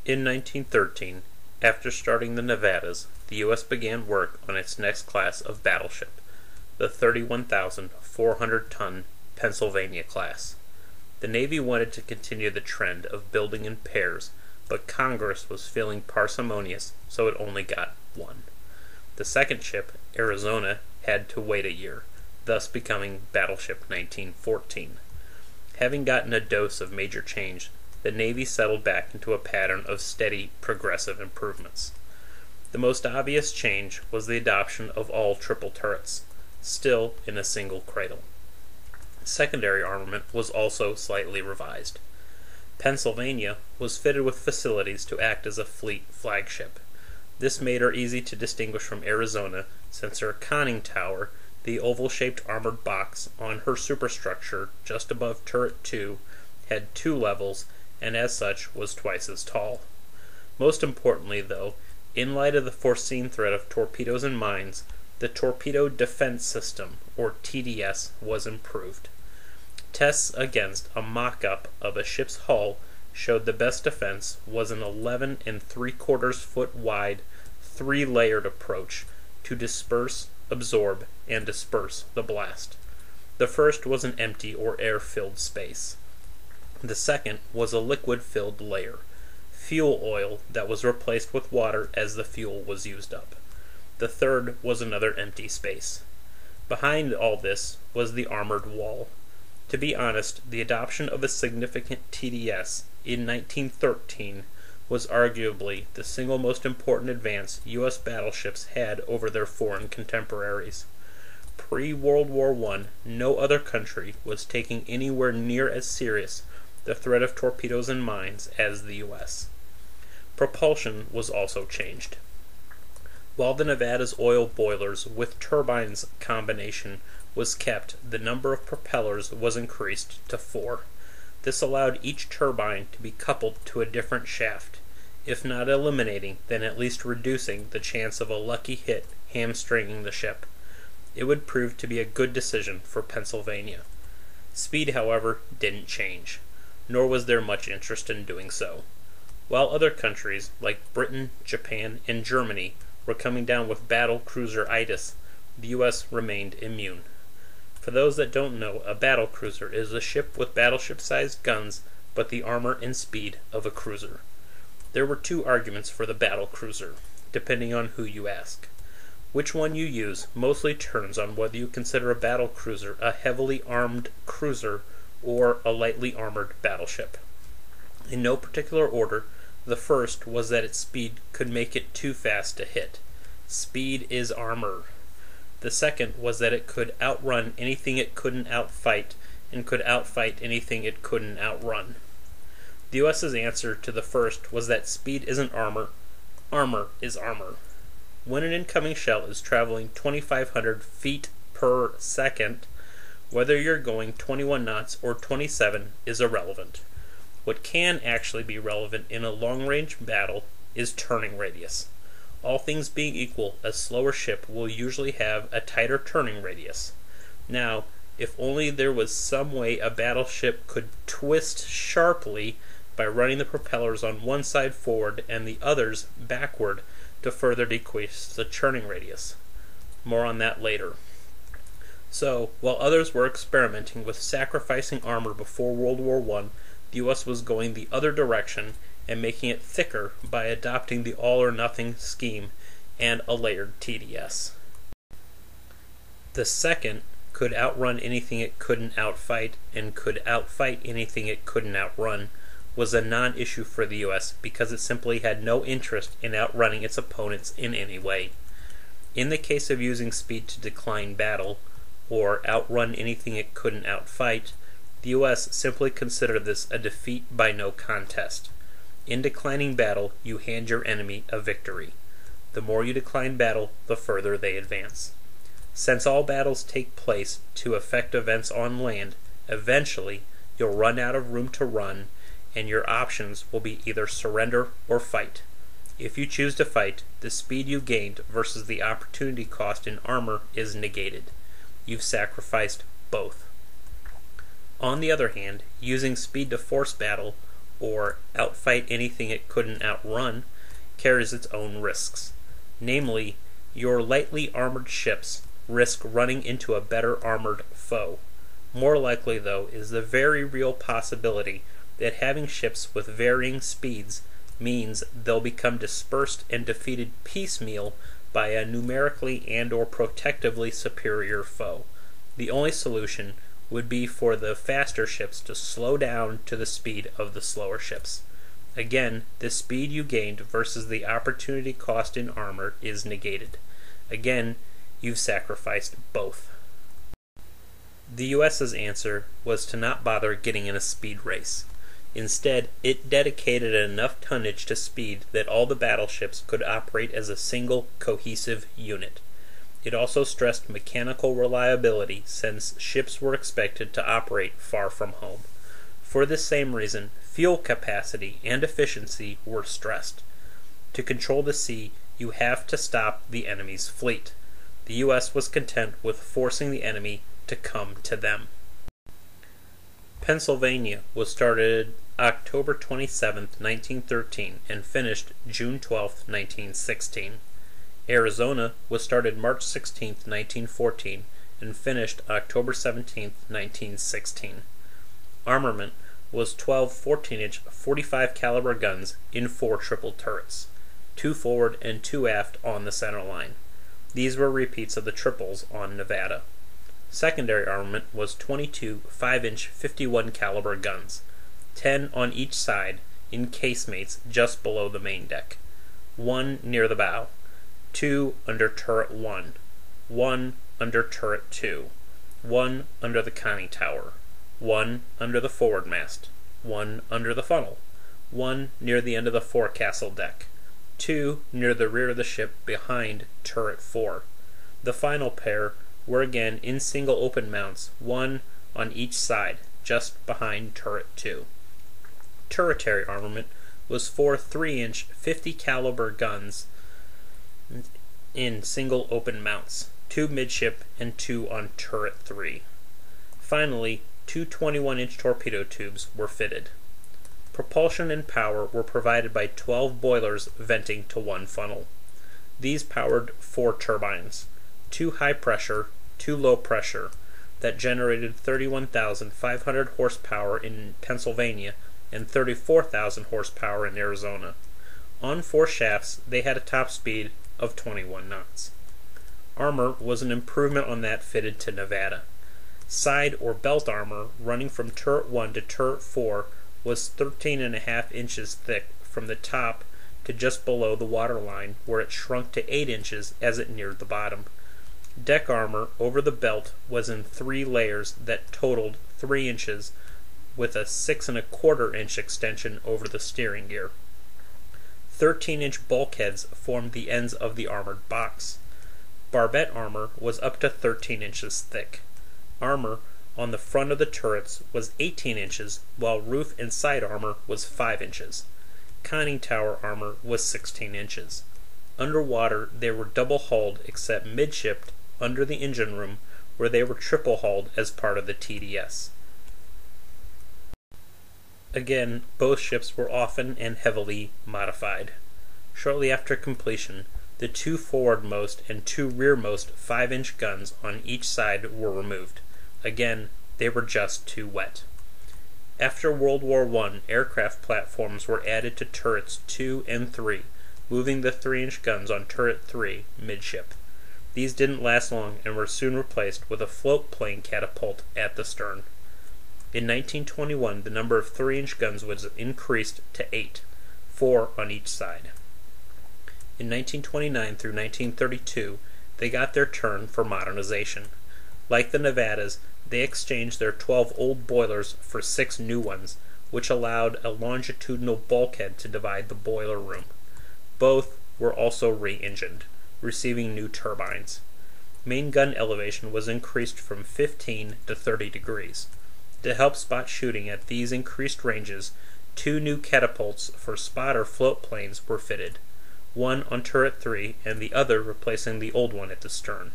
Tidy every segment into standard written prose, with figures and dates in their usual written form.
In 1913, after starting the Nevadas, the U.S. began work on its next class of battleship, the 31,400-ton Pennsylvania class. The Navy wanted to continue the trend of building in pairs, but Congress was feeling parsimonious, so it only got one. The second ship, Arizona, had to wait a year, thus becoming Battleship 1914. Having gotten a dose of major change, the Navy settled back into a pattern of steady, progressive improvements. The most obvious change was the adoption of all triple turrets, still in a single cradle. Secondary armament was also slightly revised. Pennsylvania was fitted with facilities to act as a fleet flagship. This made her easy to distinguish from Arizona, since her conning tower, the oval-shaped armored box on her superstructure just above Turret 2, had 2 levels, and as such was twice as tall. Most importantly, though, in light of the foreseen threat of torpedoes and mines, the Torpedo Defense System, or TDS, was improved. Tests against a mock-up of a ship's hull showed the best defense was an 11 3/4 foot wide, 3-layered approach to disperse, absorb, and disperse the blast. The first was an empty or air-filled space. The second was a liquid-filled layer, fuel oil that was replaced with water as the fuel was used up. The third was another empty space. Behind all this was the armored wall. To be honest, the adoption of a significant TDS in 1913 was arguably the single most important advance U.S. battleships had over their foreign contemporaries. Pre-World War I, no other country was taking anywhere near as serious the threat of torpedoes and mines as the U.S. Propulsion was also changed. While the Nevada's oil boilers with turbines combination was kept, the number of propellers was increased to 4. This allowed each turbine to be coupled to a different shaft, if not eliminating, then at least reducing the chance of a lucky hit hamstringing the ship. It would prove to be a good decision for Pennsylvania. Speed, however, didn't change, nor was there much interest in doing so. While other countries, like Britain, Japan, and Germany, were coming down with battle cruiser-itis, the U.S. remained immune. For those that don't know, a battle cruiser is a ship with battleship-sized guns, but the armor and speed of a cruiser. There were 2 arguments for the battle cruiser, depending on who you ask. Which one you use mostly turns on whether you consider a battle cruiser a heavily armed cruiser or a lightly armored battleship. In no particular order, the first was that its speed could make it too fast to hit. Speed is armor. The second was that it could outrun anything it couldn't outfight, and could outfight anything it couldn't outrun. The U.S.'s answer to the first was that speed isn't armor, armor is armor. When an incoming shell is traveling 2,500 feet per second, whether you're going 21 knots or 27 is irrelevant. What can actually be relevant in a long-range battle is turning radius. All things being equal, a slower ship will usually have a tighter turning radius. Now, if only there was some way a battleship could twist sharply by running the propellers on one side forward and the others backward to further decrease the turning radius. More on that later. So, while others were experimenting with sacrificing armor before World War I, the U.S. was going the other direction and making it thicker by adopting the all-or-nothing scheme and a layered TDS. The second could outrun anything it couldn't outfight and could outfight anything it couldn't outrun was a non-issue for the U.S. because it simply had no interest in outrunning its opponents in any way. In the case of using speed to decline battle, or outrun anything it couldn't outfight, the U.S. simply considered this a defeat by no contest. In declining battle, you hand your enemy a victory. The more you decline battle, the further they advance. Since all battles take place to affect events on land, eventually you'll run out of room to run, and your options will be either surrender or fight. If you choose to fight, the speed you gained versus the opportunity cost in armor is negated. You've sacrificed both. On the other hand, using speed to force battle, or fight anything it couldn't outrun, carries its own risks. Namely, your lightly armored ships risk running into a better armored foe. More likely, though, is the very real possibility that having ships with varying speeds means they'll become dispersed and defeated piecemeal by a numerically and/or protectively superior foe. The only solution would be for the faster ships to slow down to the speed of the slower ships. Again, the speed you gained versus the opportunity cost in armor is negated. Again, you've sacrificed both. The US's answer was to not bother getting in a speed race. Instead, it dedicated enough tonnage to speed that all the battleships could operate as a single, cohesive unit. It also stressed mechanical reliability, since ships were expected to operate far from home. For this same reason, fuel capacity and efficiency were stressed. To control the sea, you have to stop the enemy's fleet. The US was content with forcing the enemy to come to them. Pennsylvania was started October 27, 1913, and finished June 12, 1916. Arizona was started March 16, 1914, and finished October 17, 1916. Armament was 12 14-inch 45 caliber guns in 4 triple turrets, 2 forward and 2 aft on the center line. These were repeats of the triples on Nevada. Secondary armament was 22 5-inch 51 caliber guns, 10 on each side in casemates just below the main deck, 1 near the bow, 2 under turret 1, 1 under turret 2, 1 under the conning tower, 1 under the forward mast, 1 under the funnel, 1 near the end of the forecastle deck, 2 near the rear of the ship behind turret 4. The final pair were again in single open mounts, 1 on each side, just behind turret 2. Turretary armament was 4 3-inch 50 caliber guns in single open mounts, 2 midship and 2 on turret 3. Finally, 2 21-inch torpedo tubes were fitted. Propulsion and power were provided by 12 boilers venting to 1 funnel. These powered 4 turbines, 2 high pressure, 2 low pressure, that generated 31,500 horsepower in Pennsylvania and 34,000 horsepower in Arizona. On 4 shafts, they had a top speed of 21 knots. Armor was an improvement on that fitted to Nevada. Side or belt armor running from turret 1 to turret 4 was 13.5 inches thick from the top to just below the waterline, where it shrunk to 8 inches as it neared the bottom. Deck armor over the belt was in 3 layers that totaled 3 inches, with a 6.25 inch extension over the steering gear. 13-inch bulkheads formed the ends of the armored box. Barbette armor was up to 13 inches thick. Armor on the front of the turrets was 18 inches, while roof and side armor was 5 inches. Conning tower armor was 16 inches. Underwater, they were double-hulled except midship under the engine room, where they were triple-hulled as part of the TDS. Again, both ships were often and heavily modified. Shortly after completion, the 2 forwardmost and 2 rearmost 5-inch guns on each side were removed. Again, they were just too wet. After World War I, aircraft platforms were added to turrets 2 and 3, moving the 3-inch guns on turret 3 midship. These didn't last long and were soon replaced with a float plane catapult at the stern. In 1921, the number of 3-inch guns was increased to 8, 4 on each side. In 1929 through 1932, they got their turn for modernization. Like the Nevadas, they exchanged their 12 old boilers for 6 new ones, which allowed a longitudinal bulkhead to divide the boiler room. Both were also re-engined, receiving new turbines. Main gun elevation was increased from 15 to 30 degrees. To help spot shooting at these increased ranges, 2 new catapults for spotter float planes were fitted, one on turret 3 and the other replacing the old one at the stern.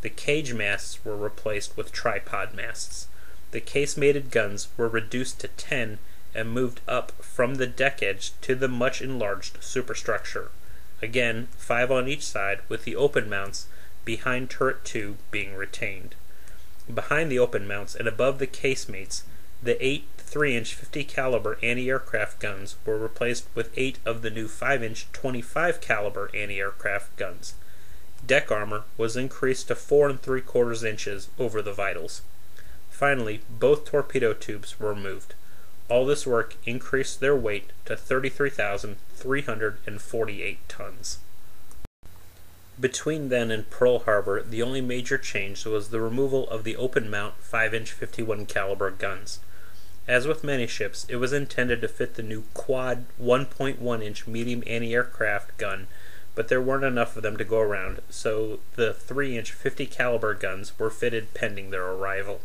The cage masts were replaced with tripod masts. The casemated guns were reduced to 10 and moved up from the deck edge to the much enlarged superstructure. Again, 5 on each side, with the open mounts behind turret 2 being retained. Behind the open mounts and above the casemates, the 8 3-inch 50 caliber anti-aircraft guns were replaced with 8 of the new 5-inch 25 caliber anti-aircraft guns. Deck armor was increased to 4 3/4 inches over the vitals. Finally, both torpedo tubes were removed. All this work increased their weight to 33,348 tons. Between then and Pearl Harbor, the only major change was the removal of the open mount 5-inch 51 caliber guns. As with many ships, it was intended to fit the new quad 1.1-inch medium anti-aircraft gun, but there weren't enough of them to go around, so the 3-inch 50 caliber guns were fitted pending their arrival.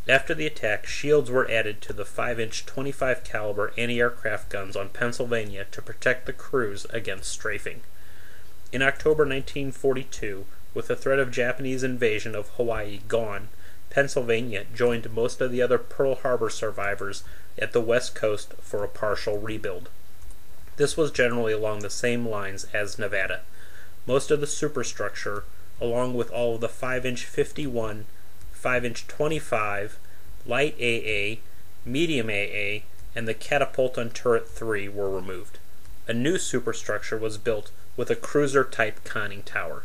After the attack, shields were added to the 5-inch 25 caliber anti-aircraft guns on Pennsylvania to protect the crews against strafing. In October 1942, with the threat of Japanese invasion of Hawaii gone, Pennsylvania joined most of the other Pearl Harbor survivors at the West Coast for a partial rebuild. This was generally along the same lines as Nevada. Most of the superstructure, along with all of the 5-inch 51, 5-inch 25, light AA, medium AA, and the catapult on turret 3 were removed. A new superstructure was built with a cruiser-type conning tower.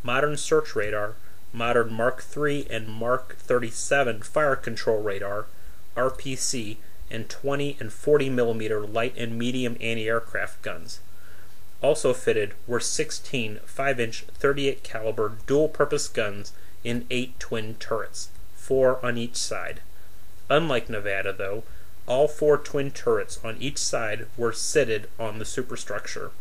Modern search radar, modern Mark III and Mark 37 fire control radar, RPC, and 20 and 40 millimeter light and medium anti-aircraft guns. Also fitted were 16 5-inch 38 caliber dual-purpose guns in 8 twin turrets, 4 on each side. Unlike Nevada, though, all 4 twin turrets on each side were sited on the superstructure.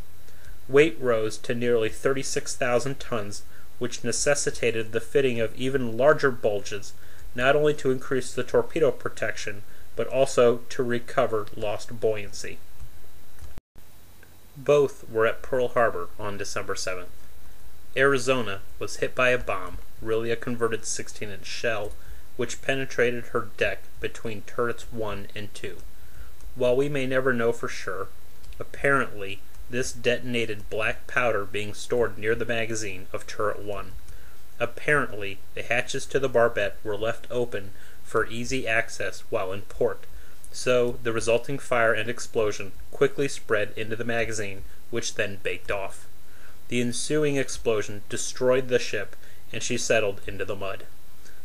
Weight rose to nearly 36,000 tons, which necessitated the fitting of even larger bulges, not only to increase the torpedo protection, but also to recover lost buoyancy. Both were at Pearl Harbor on December 7th. Arizona was hit by a bomb, really a converted 16-inch shell, which penetrated her deck between turrets 1 and 2. While we may never know for sure, apparently this detonated black powder being stored near the magazine of turret 1. Apparently, the hatches to the barbette were left open for easy access while in port, so the resulting fire and explosion quickly spread into the magazine, which then baked off. The ensuing explosion destroyed the ship, and she settled into the mud.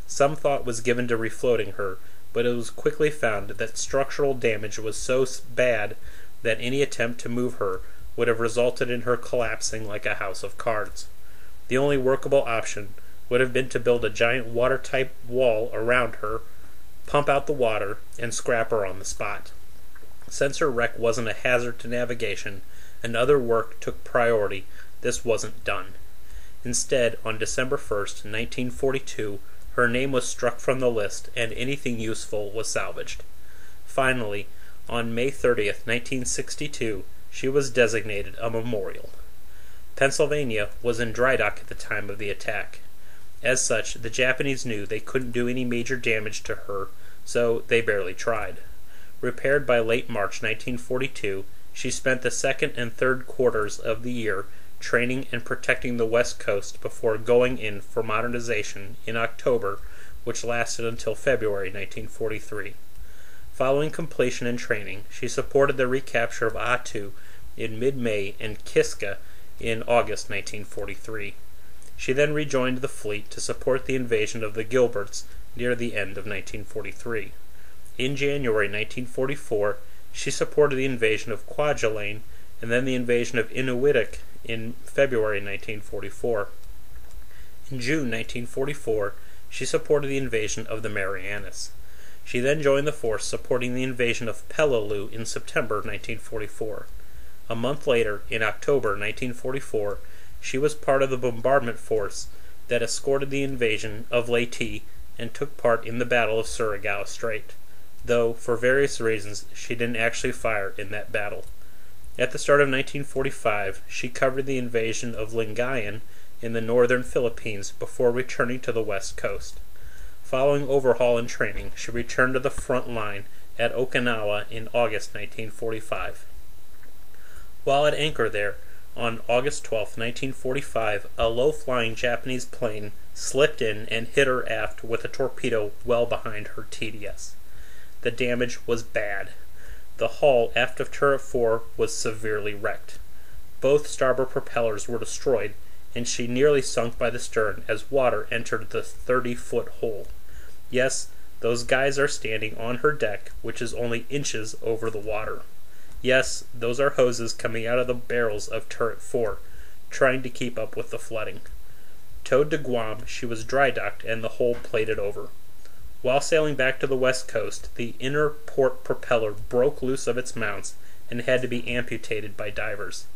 Some thought was given to refloating her, but it was quickly found that structural damage was so bad that any attempt to move her would have resulted in her collapsing like a house of cards. The only workable option would have been to build a giant watertight wall around her, pump out the water, and scrap her on the spot. Since her wreck wasn't a hazard to navigation, and other work took priority, this wasn't done. Instead, on December 1st, 1942, her name was struck from the list, and anything useful was salvaged. Finally, on May 30th, 1962, she was designated a memorial. Pennsylvania was in dry dock at the time of the attack. As such, the Japanese knew they couldn't do any major damage to her, so they barely tried. Repaired by late March 1942, she spent the second and third quarters of the year training and protecting the West Coast before going in for modernization in October, which lasted until February 1943. Following completion and training, she supported the recapture of Attu in mid-May and Kiska in August 1943. She then rejoined the fleet to support the invasion of the Gilberts near the end of 1943. In January 1944, she supported the invasion of Kwajalein and then the invasion of Inuitak in February 1944. In June 1944, she supported the invasion of the Marianas. She then joined the force supporting the invasion of Peleliu in September 1944. A month later, in October 1944, she was part of the bombardment force that escorted the invasion of Leyte and took part in the Battle of Surigao Strait, though for various reasons she didn't actually fire in that battle. At the start of 1945, she covered the invasion of Lingayen in the northern Philippines before returning to the west coast. Following overhaul and training, she returned to the front line at Okinawa in August 1945. While at anchor there, on August 12, 1945, a low-flying Japanese plane slipped in and hit her aft with a torpedo well behind her TDS. The damage was bad. The hull aft of turret 4 was severely wrecked. Both starboard propellers were destroyed, and she nearly sunk by the stern as water entered the 30-foot hole. Yes, those guys are standing on her deck, which is only inches over the water. Yes, those are hoses coming out of the barrels of turret 4, trying to keep up with the flooding. Towed to Guam, she was dry docked and the hull plated over. While sailing back to the west coast, the inner port propeller broke loose of its mounts and had to be amputated by divers.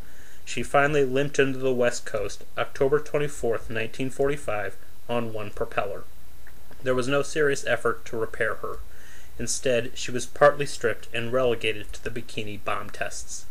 She finally limped into the west coast, October 24, 1945, on one propeller. There was no serious effort to repair her. Instead, she was partly stripped and relegated to the bikini bomb tests.